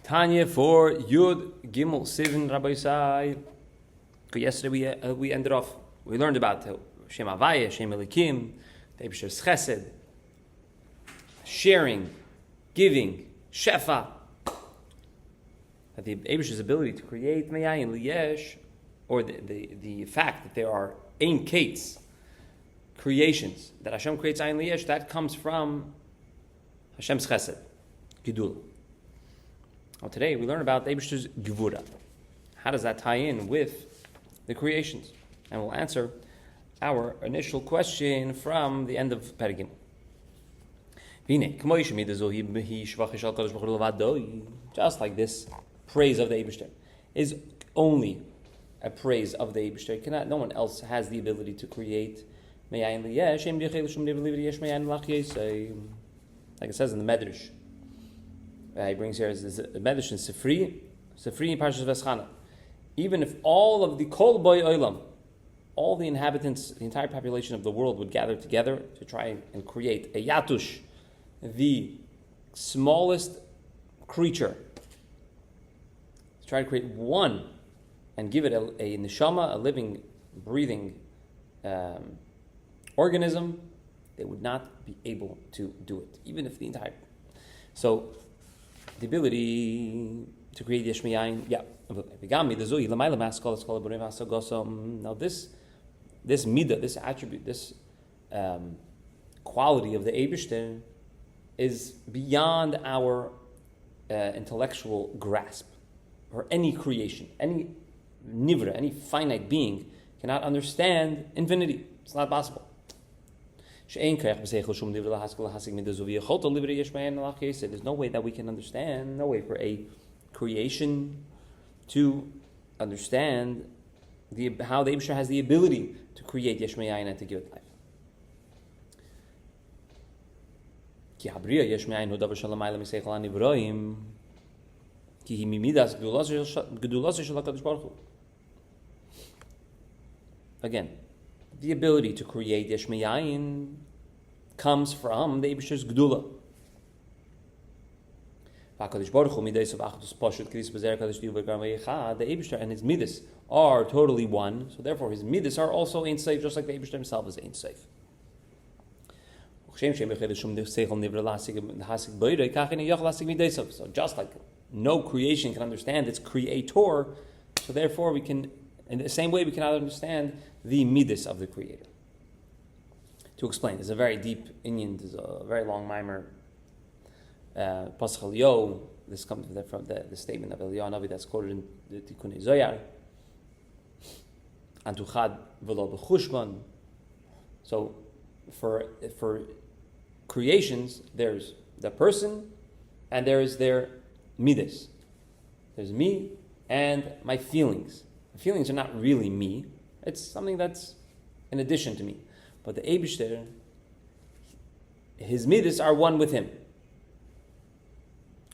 Tanya for Yud Gimel Sivan Rabbi Sai. Yesterday we ended off. We learned about Shem Havaya, Shem Elikim, the Eibishter's Chesed, sharing, giving, Shefa. That the Eibishter's ability to create Meyayin Liyesh, or the fact that there are Ein Kates, creations that Hashem creates Ayin Liyesh, that comes from Hashem's Chesed, Gidula. Well, today we learn about the Eibishter's Gevura. How does that tie in with the creations? And we'll answer our initial question from the end of Perigim. Just like this praise of the Eibishter is only a praise of the Eibishter. No one else has the ability to create. Like it says in the Medrash. He brings here is the Medrash in Sifri in Parshas Veschana. Even if all of the Kol Boy Olam, all the inhabitants, the entire population of the world would gather together to try and create a Yatush, the smallest creature, to try to create one and give it a neshama, a living, breathing organism, they would not be able to do it, even if the entire. So, the ability to create Yesh Meyayin, yeah. Now this midah, this attribute, this quality of the Eibishter is beyond our intellectual grasp. Or any creation, any nivra, any finite being cannot understand infinity. It's not possible. There's no way that we can understand, no way for a creation to understand how the Eibishter has the ability to create Yesh Meyayin and to give it life. Again, the ability to create Yesh Meyayin comes from the Eibishter's Gedula. The Eibishter and his Midas are totally one, so therefore his Midas are also Ein Sof, just like the Eibishter himself is Ein Sof. So just like no creation can understand its creator, so therefore we can, in the same way we cannot understand the Midas of the Creator. To explain, there's a very deep Inyan, there's a very long mimer, Pasach Elio. This comes from the statement of Eliyahu Navi that's quoted in the Tikkunei Zoyar. Antuchad v'lo b'chushban. So, for creations, there's the person, and there is their midas. There's me and my feelings. The feelings are not really me. It's something that's in addition to me. But the Eibishter, his midas are one with him.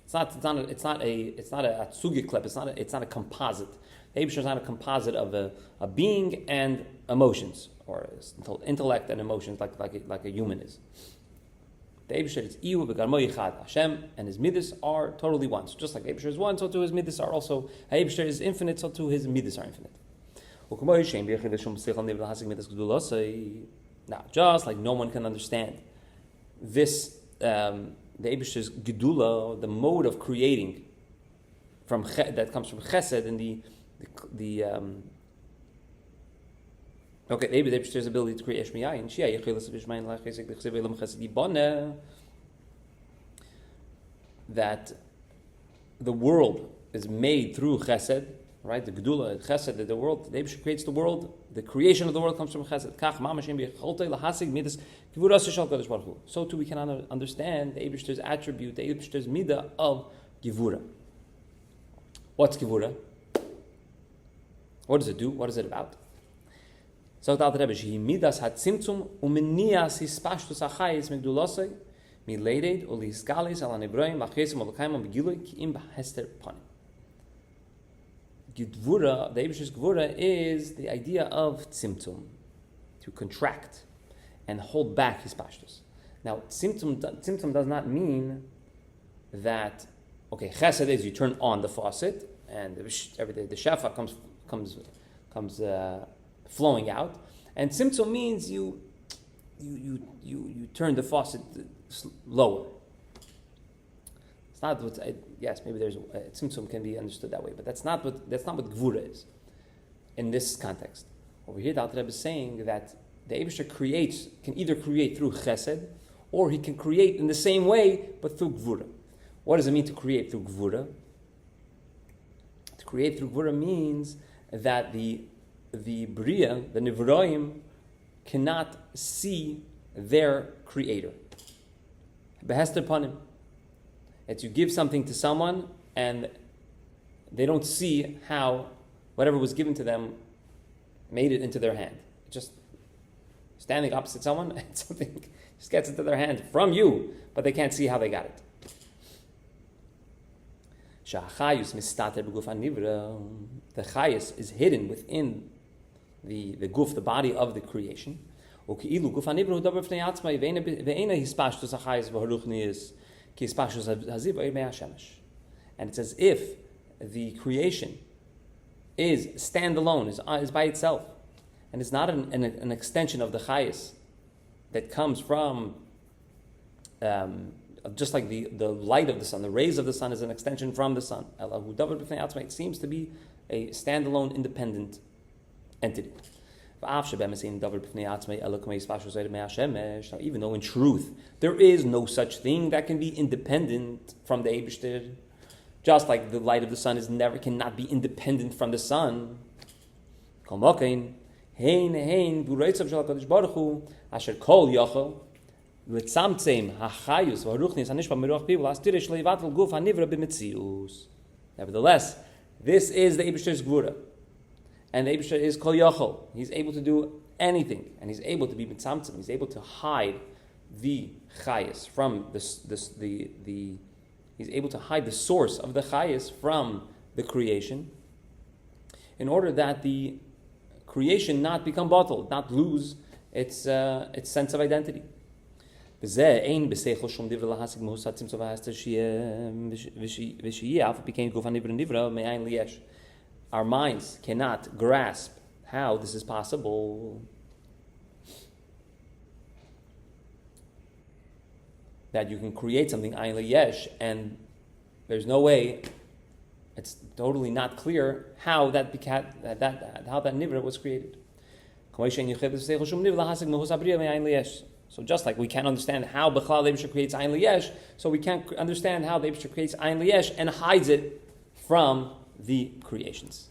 It's not a atsugiklep. It's not a composite. The Eibishter is not a composite of a being and emotions, or intellect and emotions like a human is. The Eibishter is Iyu v'garmo yichad. Hashem and his midas are totally one. So just like Eibishter is one, so too his midas are also. Eibishter is infinite, so too his midas are infinite. Now, just like no one can understand this, the Eibishter's gedula, the mode of creating that comes from chesed and the Eibishter's ability to create Yesh Meyayin. That the world is made through chesed, right? The gedula, chesed, the world, the Eibishter creates the world. The creation of the world comes from chesed. So too we cannot understand the Eibishter's attribute, the Eibishter's midah of gevura. What's gevura? What does it do? What is it about? So the Alter Rebbe, shehi midas hatzimtzum umenias hispashtus achayis megdulosei mileided uliskalis ala nebroim lachesim olakaimon begilui ki'im b'hester panim. Gevura, the Eibishter's Gevura is the idea of tzimtzum, to contract and hold back his pashtus. Now, tzimtzum does not mean that Okay, chesed is you turn on the faucet, and the shefa comes flowing out, and tzimtzum means you turn the faucet lower. It's not what. Yes, maybe there's tzimtzum can be understood that way, but that's not what gvura is in this context. Over here, the Alter Rebbe is saying that the Eibusher can either create through chesed, or he can create in the same way, but through gvura. What does it mean to create through gvura? To create through gvura means that the bria, the nivroim, cannot see their creator. Behester panim. It's you give something to someone and they don't see how whatever was given to them made it into their hand. Just standing opposite someone and something just gets into their hand from you, but they can't see how they got it. The chayus is hidden within the guf, the body of the creation. And it's as if the creation is standalone, is by itself, and it's not an extension of the chayus that comes from just like the light of the sun, the rays of the sun is an extension from the sun. It seems to be a standalone, independent entity. Now, even though in truth there is no such thing that can be independent from the Eibishter, just like the light of the sun cannot be independent from the sun. This is the Eibishter's Gvura. And the Eibishter is Kol Yochel. He's able to do anything. And he's able to be mitzamtzim. He's able to hide the chayas from he's able to hide the source of the chayas from the creation in order that the creation not become bottled, not lose its sense of identity. Our minds cannot grasp how this is possible. That you can create something ayin liyesh, and there's no way. It's totally not clear how that nivra was created. So just like we can't understand how Bechlal the Eibishter creates ayin liyesh, so we can't understand how the Eibishter creates ayin liyesh and hides it from the creations.